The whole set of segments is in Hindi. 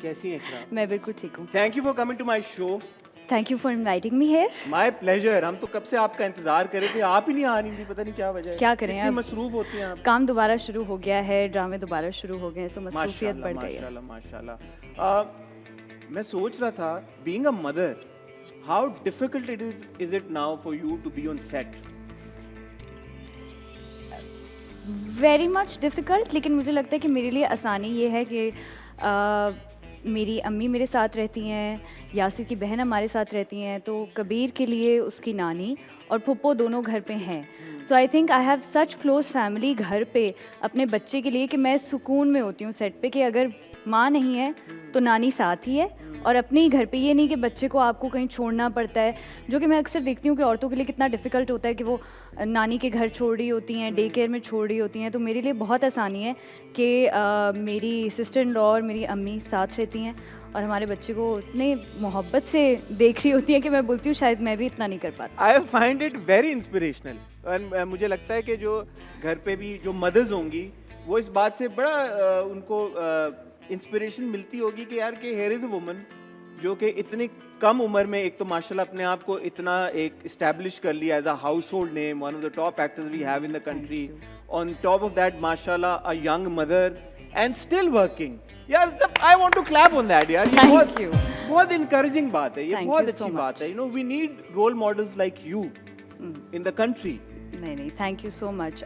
कैसी हैं इकरा? मैं बिल्कुल ठीक हूँ। Thank you for coming to my show. Thank you for inviting me here. My pleasure. हम तो कब से आपका इंतजार कर रहे थे, आप ही नहीं आ रही थी, पता नहीं क्या वजह है। क्या करें इतनी अब? मसरूफ होती हैं आप। काम दोबारा शुरू हो गया है, ड्रामे दोबारा शुरू हो गए हैं, सो मसरूफियत माशाल्लाह बढ़ गई है। माशाल्लाह माशाल्लाह। मैं सोच रहा था, being a mother, how difficult is it now for you to be on set? Very much difficult, लेकिन मुझे लगता है कि मेरे लिए आसानी ये है कि मेरी अम्मी मेरे साथ रहती हैं, यासिर की बहन हमारे साथ रहती हैं, तो कबीर के लिए उसकी नानी और फुप्पो दोनों घर पे हैं। So I think I have such close family घर पे अपने बच्चे के लिए कि मैं सुकून में होती हूँ सेट पे कि अगर माँ नहीं है तो नानी साथ ही है, और अपने ही घर पे। ये नहीं कि बच्चे को आपको कहीं छोड़ना पड़ता है, जो कि मैं अक्सर देखती हूँ कि औरतों के लिए कितना डिफ़िकल्ट होता है कि वो नानी के घर छोड़ रही होती हैं, डे केयर में छोड़ रही होती हैं। तो मेरे लिए बहुत आसानी है कि मेरी सिस्टर इन लॉ और मेरी अम्मी साथ रहती हैं और हमारे बच्चे को इतने मोहब्बत से देख रही होती हैं कि मैं बोलती हूँ शायद मैं भी इतना नहीं कर पाती। I find it very inspirational. And मुझे लगता है कि जो घर पे भी जो मदर्स होंगी वो इस बात से बड़ा उनको इंस्पिरेशन मिलती होगी कि यार कि हियर इज अ वुमन जो कि इतनी कम उम्र में एक तो माशाल्लाह अपने आप को इतना एक इस्टेब्लिश कर लिया as a household name, one of the top actors we have in the country, on top of that माशाल्लाह a young mother and still working. यार I want to clap on that यार। ये बहुत इनकरेजिंग बात है, ये बहुत अच्छी बात है। You know we need role models like you in the country. नहीं, thank you so much.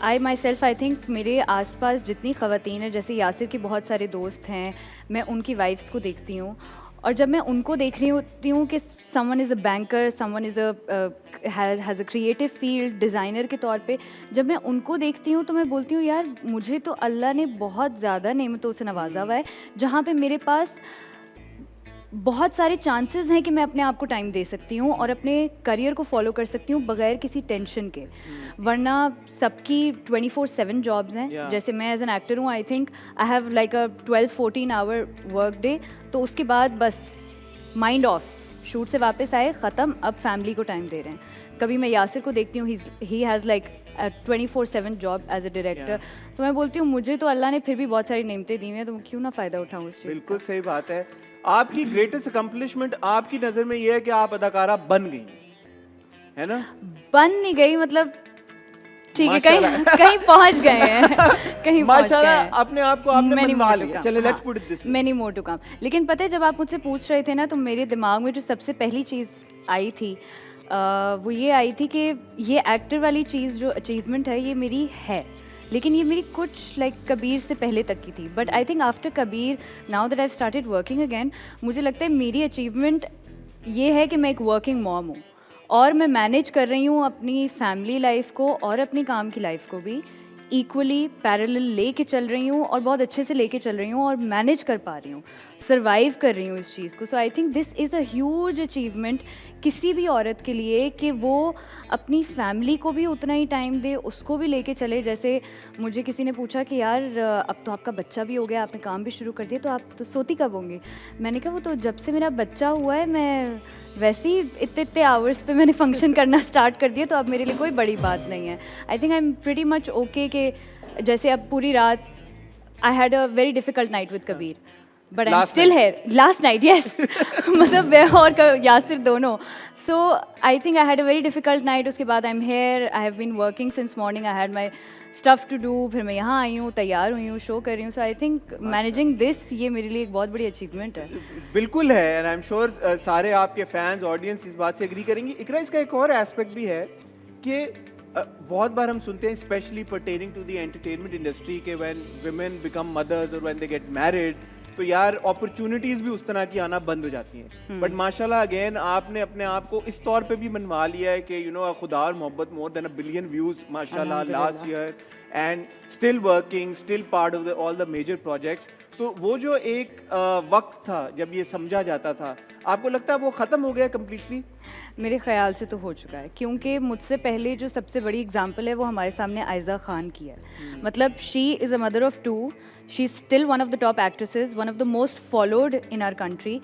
I myself I think मेरे आसपास जितनी ख़वातीन हैं, जैसे यासिर के बहुत सारे दोस्त हैं, मैं उनकी वाइफ्स को देखती हूँ, और जब मैं उनको देख रही होती हूँ कि someone is a banker, someone is has a creative field, designer के तौर पे जब मैं उनको देखती हूँ तो मैं बोलती हूँ यार मुझे तो अल्लाह ने बहुत ज़्यादा नेमतों से नवाजा हुआ है, जहाँ पे मेरे पास बहुत सारे चांसेस हैं कि मैं अपने आप को टाइम दे सकती हूँ और अपने करियर को फॉलो कर सकती हूँ बगैर किसी टेंशन के। वरना सबकी 24/7 जॉब्स हैं। जैसे मैं एज एन एक्टर हूँ, I think I have like a 12-14 hour work day, तो उसके बाद बस माइंड ऑफ, शूट से वापस आए, ख़त्म, अब फैमिली को टाइम दे रहे हैं। कभी मैं यासिर को देखती हूँ, he has like 24/7 job as a director, तो मैं बोलती हूँ मुझे तो अल्लाह ने फिर भी बहुत सारी नेमतें दी हुई हैं, तो क्यों ना फ़ायदा उठाऊँ उस चीज़ का। बिल्कुल सही बात है। आपकी ग्रेटेस्ट अकम्पलिशमेंट आपकी नज़र में ये है कि आप अदाकारा बन गई, है ना? बन नहीं गई, मतलब ठीक है, कहीं पहुंच गए हैं, कहीं माशाल्लाह अपने आप को आपने मनवा लिया। चलिए let's put it this way. Many more to come. लेकिन पता है जब आप मुझसे पूछ रहे थे ना, तो मेरे दिमाग में जो सबसे पहली चीज़ आई थी वो ये आई थी कि ये एक्टर वाली चीज़ जो अचीवमेंट है ये मेरी है, लेकिन ये मेरी कुछ लाइक कबीर से पहले तक की थी। But I think after Kabir, now that I started working again, मुझे लगता है मेरी अचीवमेंट ये है कि मैं एक वर्किंग मॉम हूँ और मैं मैनेज कर रही हूँ अपनी फैमिली लाइफ को और अपनी काम की लाइफ को भी इक्वली पैरेलल लेके चल रही हूँ, और बहुत अच्छे से लेके चल रही हूँ और मैनेज कर पा रही हूँ, सर्वाइव कर रही हूँ इस चीज़ को। So I think this is a huge achievement किसी भी औरत के लिए कि वो अपनी फैमिली को भी उतना ही टाइम दे, उसको भी लेके चले। जैसे मुझे किसी ने पूछा कि यार अब तो आपका बच्चा भी हो गया, आपने काम भी शुरू कर दिया, तो आप तो सोती कब होंगी? मैंने कहा वो तो जब से मेरा बच्चा हुआ है, मैं वैसे ही इतने आवर्स पे मैंने फंक्शन करना स्टार्ट कर दिया, तो अब मेरे लिए कोई बड़ी बात नहीं है। I think I am pretty much okay कि जैसे अब पूरी रात I had a very difficult night with Kabir, but I am still here. Last night, yes, मतलब मैं और यासिर दोनों। So I think I had a very difficult night. उसके बाद I am here, I have been working since morning, I had my stuff to do, फिर मैं यहाँ आई हूँ, तैयार हुई हूँ, शो कर रही हूँ। सो आई थिंक मैनेजिंग दिस, ये मेरे लिए एक बहुत बड़ी अचीवमेंट है। बिल्कुल है, एंड आई एम श्योर सारे आपके फैंस, ऑडियंस इस बात से एग्री करेंगी। इकरा, इसका एक और एस्पेक्ट भी है कि बहुत बार हम सुनते हैं, specially pertaining to the entertainment industry, के व्हेन वुमेन बिकम मदर्स और व्हेन दे गेट मैरिड, तो यार अपॉर्चुनिटीज भी उस तरह की आना बंद हो जाती हैं। बट माशाल्लाह अगेन आपने अपने आप को इस तौर पे भी मनवा लिया है कि you know Khuda Aur Mohabbat, more than 1 billion views माशाल्लाह last year, and still working, still part of all the major projects. तो वो जो एक वक्त था जब ये समझा जाता था, आपको लगता है वो ख़त्म हो गया कम्प्लीटली? मेरे ख्याल से तो हो चुका है, क्योंकि मुझसे पहले जो सबसे बड़ी एग्जांपल है वो हमारे सामने आयज़ा खान की है। मतलब she is a mother of 2, she is still one of the top actresses, one of the most followed in our country.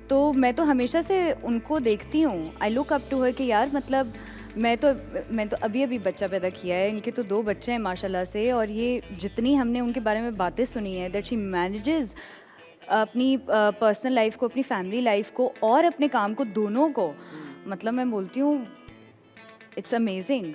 तो मैं तो हमेशा से उनको देखती हूँ, I look up to her कि यार मतलब मैं तो अभी अभी बच्चा पैदा किया है, इनके तो 2 बच्चे हैं माशाल्लाह से, और ये जितनी हमने उनके बारे में बातें सुनी है दैट शी मैनेजेस अपनी पर्सनल लाइफ को, अपनी फैमिली लाइफ को और अपने काम को, दोनों को, मतलब मैं बोलती हूँ इट्स अमेजिंग।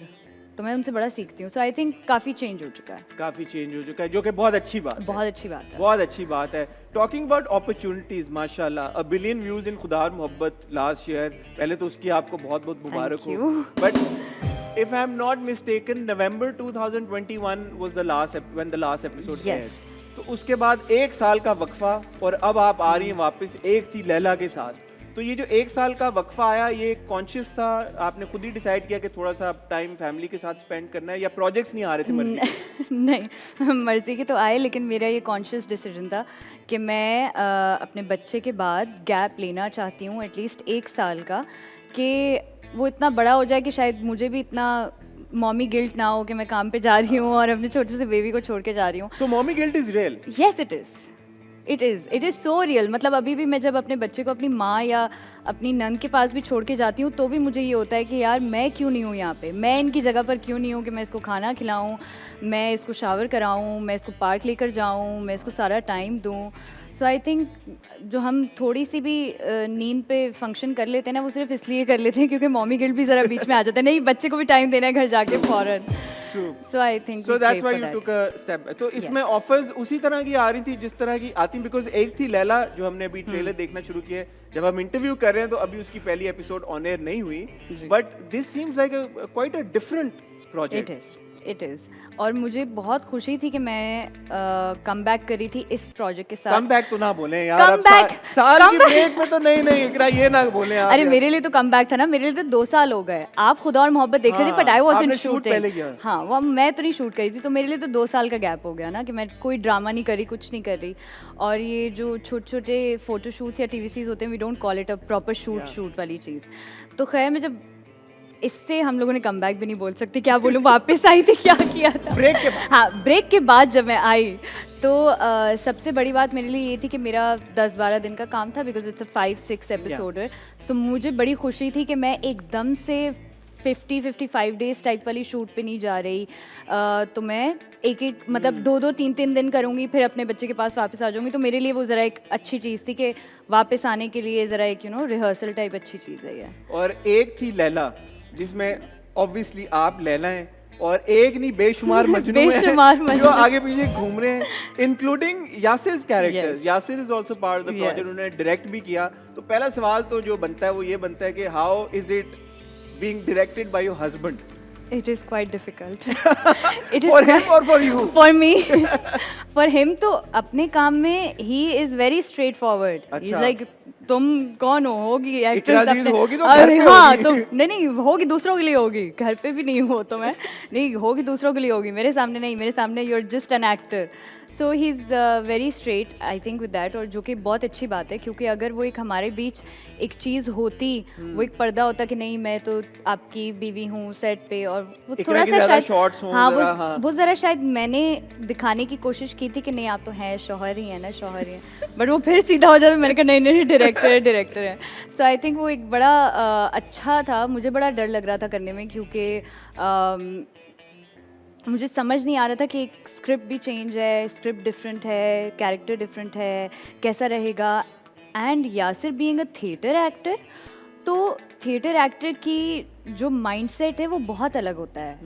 तो मैं उनसे बड़ा सीखती हूँ। सो आई थिंक काफ़ी चेंज हो चुका है, काफ़ी चेंज हो चुका है, जो कि बहुत अच्छी बात है। बहुत अच्छी बात है, बहुत अच्छी बात है। टॉकिंग अबाउट अपॉर्चुनिटीज, माशाल्लाह 1 बिलियन व्यूज इन खुदा और मोहब्बत लास्ट ईयर, पहले तो उसकी आपको बहुत बहुत मुबारक Thank हो। you. But if I am not mistaken, November 2021 was the last when the last episode Yes. तो उसके बाद 1 साल का वक्फा, और अब आप आ रही हैं वापस एक थी लैला के साथ। तो ये जो 1 साल का वक्फा आया, ये कॉन्शियस था, आपने खुद ही डिसाइड किया कि थोड़ा सा टाइम फैमिली के साथ स्पेंड करना है, या प्रोजेक्ट्स नहीं आ रहे थे मर्जी के? नहीं, मर्जी के तो आए, लेकिन मेरा ये कॉन्शियस डिसीजन था कि मैं अपने बच्चे के बाद गैप लेना चाहती हूँ एटलीस्ट 1 साल का, कि वो इतना बड़ा हो जाए कि शायद मुझे भी इतना मॉमी गिल्ट ना हो कि मैं काम पे जा रही हूँ और अपने छोटे से बेबी को छोड़ के जा रही हूँ। So mommy guilt is real? Yes it is so real. मतलब अभी भी मैं जब अपने बच्चे को अपनी माँ या अपनी नंद के पास भी छोड़ के जाती हूँ तो भी मुझे ये होता है कि यार मैं क्यों नहीं हूँ यहाँ पे, मैं इनकी जगह पर क्यों नहीं हूँ कि मैं इसको खाना खिलाऊँ, मैं इसको शावर कराऊँ, मैं इसको पार्क लेकर जाऊँ, मैं इसको सारा टाइम दूँ। सो आई थिंक जो हम थोड़ी सी भी नींद पे फंक्शन कर लेते हैं ना, वो सिर्फ इसलिए कर लेते हैं क्योंकि मॉमी गिल्ट भी ज़रा बीच में आ जाता है, नहीं बच्चे को भी टाइम देना है घर जाके फ़ौरन। So I think so that's why you took a step. तो इसमें ऑफर्स उसी तरह की आ रही थी जिस तरह की आती, बिकॉज एक थी लैला जो हमने अभी ट्रेलर देखना शुरू किया है, जब हम इंटरव्यू कर रहे हैं तो अभी उसकी पहली एपिसोड ऑन एयर नहीं हुई, but this seems like quite a different project. It is और मुझे बहुत खुशी थी कि मैं कम बैक करी थी इस प्रोजेक्ट के साथ। कम बैक तो ना बोले यार, Come अब back, साल की ब्रेक में तो नहीं इकरा ये ना बोले आप। अरे मेरे लिए तो कम बैक था ना, मेरे लिए तो 2 साल हो गए। आप खुदा और मोहब्बत देख रहे थे, बट आई वाज़न्ट शूटिंग। हाँ, वो मैं तो नहीं शूट करी थी, तो मेरे लिए तो 2 साल का गैप हो गया ना कि मैं कोई ड्रामा नहीं करी, कुछ नहीं कर रही। और ये जो छोटे छोटे फोटोशूट्स या टीवीसीज होते हैं, we don't call it a proper shoot वाली चीज़। तो खैर मैं जब इससे हम लोगों ने कम बैक भी नहीं बोल सकते, क्या बोलूँ, वापस आई थी, क्या किया था ब्रेक के बाद। हाँ, ब्रेक के बाद जब मैं आई तो सबसे बड़ी बात मेरे लिए ये थी कि मेरा 10-12 दिन का काम था, बिकॉज इट्स अ 5-6 एपिसोड। सो मुझे बड़ी खुशी थी कि मैं एकदम से 50-55 डेज टाइप वाली शूट पे नहीं जा रही। तो मैं एक मतलब 2-2 3-3 दिन करूँगी, फिर अपने बच्चे के पास वापस आ जाऊँगी। तो मेरे लिए वो ज़रा एक अच्छी चीज़ थी कि वापस आने के लिए ज़रा एक रिहर्सल टाइप अच्छी चीज़ है ये। और एक थी लैला जिसमें ऑब्वियसली आप लैला हैं, और एक नहीं बेशुमार मजनू हैं जो आगे पीछे घूम रहे हैं, इंक्लूडिंग यासिर's character. Yasir is also part of the project, उन्होंने डायरेक्ट भी किया। तो पहला सवाल तो जो बनता है वो ये बनता है कि how is it being directed by your husband? It is quite difficult. For him or for you? For me. For him तो अपने काम में he is very straightforward. He's like तुम कौन होगी एक्ट्रेस अपने, होगी तो घर पे हाँ होगी। तो नहीं होगी दूसरों के लिए होगी, घर पे भी नहीं हो तो मैं नहीं होगी दूसरों के लिए होगी, मेरे सामने नहीं, मेरे सामने you are just an actor. So he is very straight I think with that, और जो कि बहुत अच्छी बात है क्योंकि अगर वो एक हमारे बीच एक चीज़ होती, वो एक पर्दा होता कि नहीं मैं तो आपकी बीवी हूँ सेट पे, और वो थोड़ा सा शायद हाँ वो ज़रा शायद मैंने दिखाने की कोशिश की थी कि नहीं आप तो हैं शौहर ही हैं ना, शौहर ही हैं, बट वो फिर सीधा हो जाता, मैंने कहा नहीं डायरेक्टर है। सो आई थिंक वो एक बड़ा अच्छा था। मुझे बड़ा डर लग रहा था करने में क्योंकि मुझे समझ नहीं आ रहा था कि एक स्क्रिप्ट भी चेंज है, स्क्रिप्ट डिफरेंट है, कैरेक्टर डिफरेंट है, कैसा रहेगा। And Yasir being a theatre actor, तो थिएटर एक्टर की जो माइंडसेट है वो बहुत अलग होता है